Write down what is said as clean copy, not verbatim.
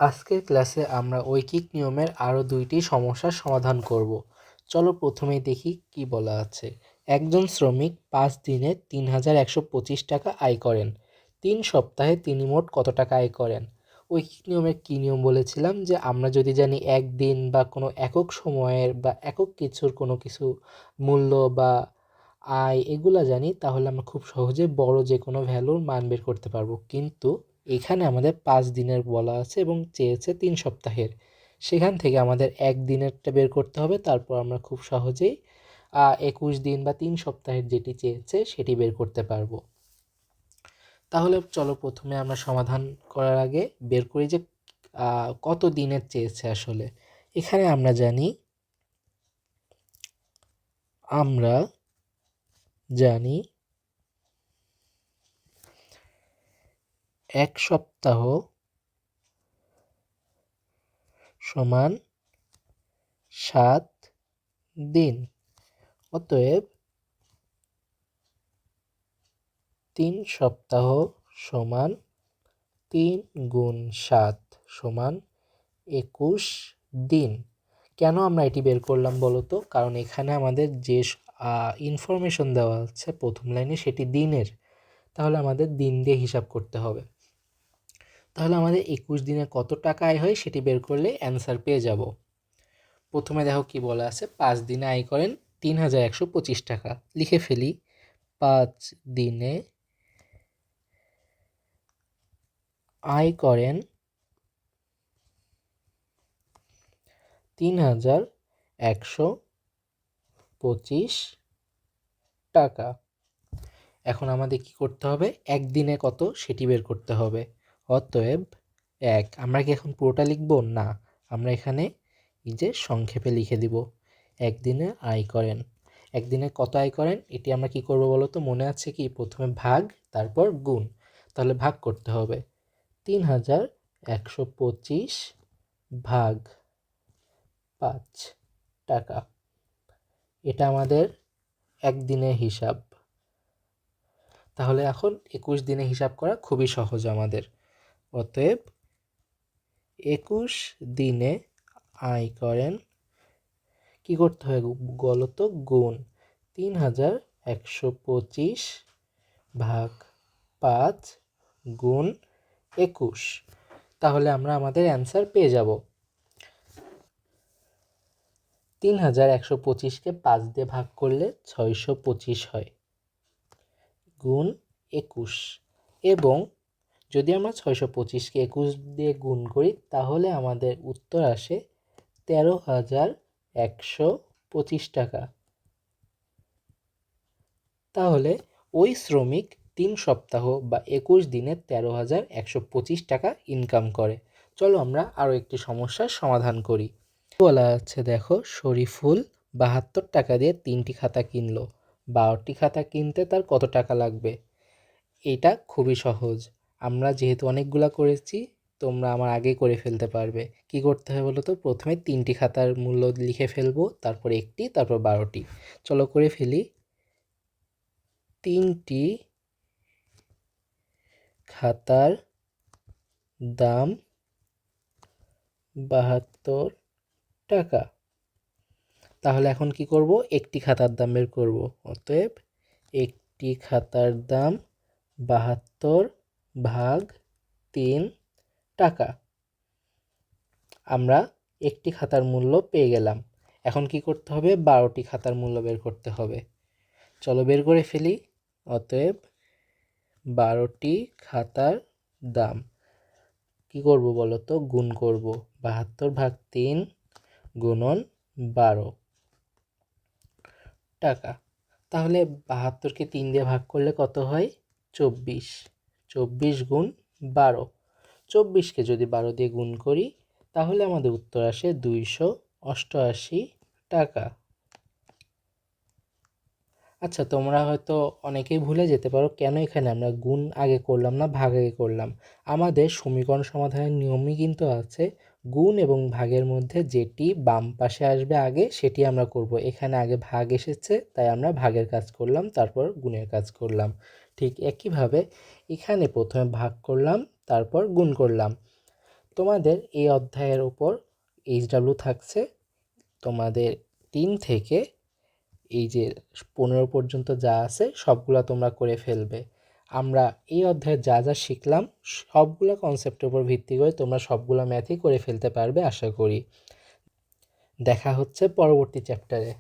আজকের ক্লাসে আমরা ঐকিক নিয়মের আরও দুইটি সমস্যার সমাধান করব। চলো প্রথমেই দেখি কি বলা আছে। একজন শ্রমিক 5 দিনে 3,125 টাকা আয় করেন। 3 সপ্তাহে তিনি মোট কত টাকা আয় করেন? ঐকিক নিয়মের কী নিয়ম বলেছিলাম যে আমরা যদি জানি একদিন বা কোনো একক সময়ের বা একক কিছুর কোনো কিছু মূল্য বা আয় এগুলা জানি, তাহলে আমরা খুব সহজে বড় যে কোনো ভ্যালুর মান বের করতে পারবো। কিন্তু এখানে আমাদের 5 দিনের বলা আছে এবং চেয়েছে 3 সপ্তাহের। সেখান থেকে আমাদের একদিনেরটা বের করতে হবে, তারপর আমরা খুব সহজেই 21 দিন বা 3 সপ্তাহের যেটি চেয়েছে সেটি বের করতে পারবো। তাহলে চলো প্রথমে আমরা সমাধান করার আগে বের করি যে কত দিনের চেয়েছে আসলে। এখানে আমরা জানি 1 সপ্তাহ সমান 7 দিন। অতএব 3 সপ্তাহ সমান 3 গুণ 7 সমান 21 দিন। কেন আমরা এটি বের করলাম বলো তো? কারণ এখানে আমাদের যে ইনফরমেশন দেওয়া আছে প্রথম লাইনে সেটি দিনের, তাহলে আমাদের দিন দিয়ে হিসাব করতে হবে। তাহলে আমাদের 21 দিনে কত টাকা আয় হয় সেটি বের করলে অ্যান্সার পেয়ে যাব। প্রথমে দেখো কি বলা আছে, 5 দিনে আয় করেন 3,125 টাকা। লিখে ফেলি, 5 দিনে আয় করেন 3,125 টাকা। এখন আমাদের কি করতে হবে? একদিনে কত সেটি বের করতে হবে। অতএব আমরা কি এখন পুরোটা লিখব? না, আমরা এখানে এই যে সংক্ষেপে লিখে দিব একদিনে আয় করেন। একদিনে কত আয় করেন এটি আমরা কি করব বলো তো? মনে আছে কি? প্রথমে ভাগ, তারপর গুণ। তাহলে ভাগ করতে হবে 3,125 ভাগ 5 টাকা। এটা আমাদের একদিনের হিসাব। তাহলে এখন 21 দিনে হিসাব করা খুবই সহজ আমাদের। অতএব 21 দিনে আয় করেন, কি করতে হবে বলতো? গুণ 3,125 ভাগ 5 গুণ 21। তাহলে আমরা আমাদের অ্যান্সার পেয়ে যাব। 3,125কে 5 দিয়ে ভাগ করলে 625 হয়, গুণ 21। এবং যদি আমরা 625কে 21 দিয়ে গুণ করি তাহলে আমাদের উত্তর আসে 13,125 টাকা। তাহলে ওই শ্রমিক 3 সপ্তাহ বা 21 দিনে 13,125 টাকা ইনকাম করে। চলো আমরা আরও একটি সমস্যার সমাধান করি। বলা আছে দেখো, শরীফুল 72 টাকা দিয়ে 3টি খাতা কিনলো। 12টি খাতা কিনতে তার কত টাকা লাগবে? এটা খুবই সহজ। আমরা যেহেতু অনেকগুলা করেছি, তোমরা আমার আগে করে ফেলতে পারবে। কি করতে হবে বলো তো? প্রথমে 3টি খাতার মূল্য লিখে ফেলবো, তারপর একটি, তারপর 12টি। চলো করে ফেলি। 3টি খাতার দাম 72 টাকা। তাহলে এখন কি করব? একটি খাতার দাম বের করব। অতএব একটি খাতার দাম 72 ভাগ 3 টাকা। আমরা একটি খাতার মূল্য পেয়ে গেলাম। এখন কি করতে হবে? 12টি খাতার মূল্য বের করতে হবে। চলো বের করে ফেলি। অতএব 12টি খাতার দাম কি করব বলো তো? গুণ করব। 72 ভাগ 3 গুণন 12 টাকা। তাহলে 72কে 3 দিয়ে ভাগ করলে কত হয়? 24। 24 গুণ 12। 24কে যদি 12 দিয়ে গুণ করি তাহলে আমাদের উত্তর আসে 288 টাকা। আচ্ছা, তোমরা হয়তো অনেকেই ভুলে যেতে পারো কেন এখানে আমরা গুণ আগে করলাম না ভাগ আগে করলাম। আমাদের সমীকরণ সমাধানের নিয়মই কিন্তু আছে, গুণ এবং ভাগের মধ্যে যেটি বাম পাশে আসবে আগে সেটি আমরা করব। এখানে আগে ভাগ এসেছে তাই আমরা ভাগের কাজ করলাম, তারপর গুণের কাজ করলাম। ঠিক একইভাবে এখানে প্রথমে ভাগ করলাম, তারপর গুণ করলাম। তোমাদের এই অধ্যায়ের উপর এইচডাব্লিউ থাকছে, তোমাদের 3 থেকে এই যে 15 পর্যন্ত যা আছে সবগুলা তোমরা করে ফেলবে। আমরা এই অধ্যায়ে যা যা শিখলাম সবগুলা কনসেপ্টের উপর ভিত্তি করে তোমরা সবগুলা ম্যাথই করে ফেলতে পারবে আশা করি। দেখা হচ্ছে পরবর্তী চ্যাপ্টারে।